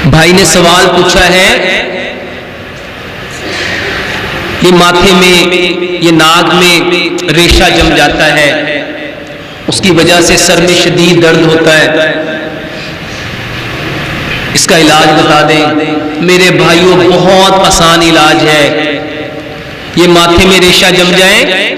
भाई ने सवाल पूछा है कि माथे में, ये नाक में रेशा जम जाता है, उसकी वजह से सर में शदीद दर्द होता है, इसका इलाज बता दें। मेरे भाइयों, बहुत आसान इलाज है। ये माथे में रेशा जम जाए,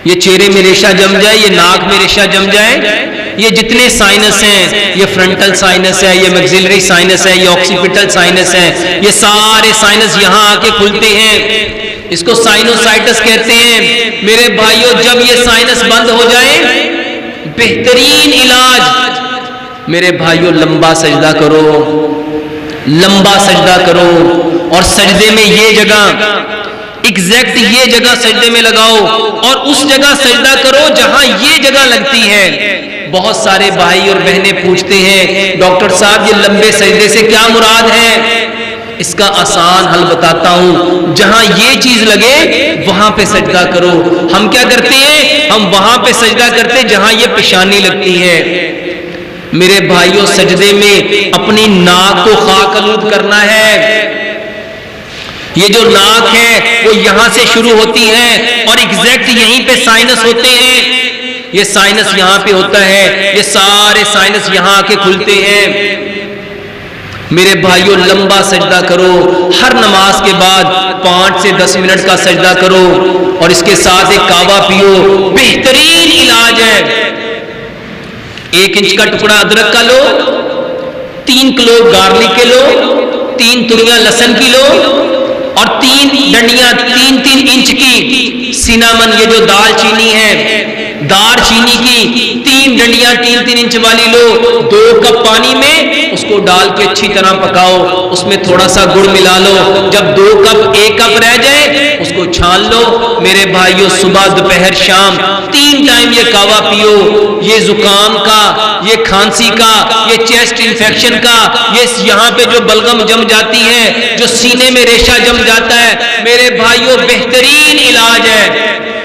ये चेहरे में रेशा जम जाए, ये नाक में रेशा जम जाए, ये जितने साइनस हैं, ये फ्रंटल साइनस है, ये मैक्सिलरी साइनस है, ये ऑक्सीपिटल साइनस है, ये सारे साइनस यहां आके खुलते हैं, इसको साइनोसाइटिस कहते हैं। मेरे भाइयों, जब ये साइनस बंद हो जाए, बेहतरीन इलाज। मेरे भाइयों, लंबा सजदा करो, लंबा सजदा करो, और सजदे में ये जगह, एग्जैक्ट ये जगह सजदे में लगाओ, और उस जगह सजदा करो जहां ये जगह लगती है। बहुत सारे भाई और बहनें पूछते हैं, डॉक्टर साहब ये लंबे सजदे से क्या मुराद है? इसका आसान हल बताता हूं। जहां ये चीज लगे वहां पे सजदा करो। हम क्या करते हैं? हम वहां पे सजदा करते जहां ये पेशानी लगती है। मेरे भाइयों, सजदे में अपनी नाक को खाकआलूद करना है। ये जो नाक है वो यहां से शुरू होती है, और एग्जैक्ट यहीं पे साइनस होते हैं। ये साइनस यहां पे होता है, ये सारे साइनस यहां आके खुलते हैं। मेरे भाइयों, लंबा सजदा करो। हर नमाज के बाद 5 से 10 मिनट का सजदा करो, और इसके साथ एक कावा पियो। बेहतरीन इलाज है। 1 इंच का टुकड़ा अदरक का लो, 3 किलो गार्लिक के लो, 3 तुरियां लहसुन की लो, और 3 डंडियां 3-3 इंच की सिनामन, ये जो दालचीनी है, दालचीनी की 3 डंडियां 3-3 इंच वाली लो। 2 कप पानी में उसको डाल के अच्छी तरह पकाओ, उसमें थोड़ा सा गुड़ मिला लो। जब 2 कप 1 कप रह जाए उसको छान लो। मेरे भाइयों, सुबह दोपहर शाम 3 टाइम ये कावा पियो। ये जुकाम का, ये खांसी का, ये चेस्ट इंफेक्शन का, ये यहाँ पे जो बलगम जम जाती है, जो सीने में रेशा जम जाता है, मेरे भाइयों बेहतरीन इलाज है।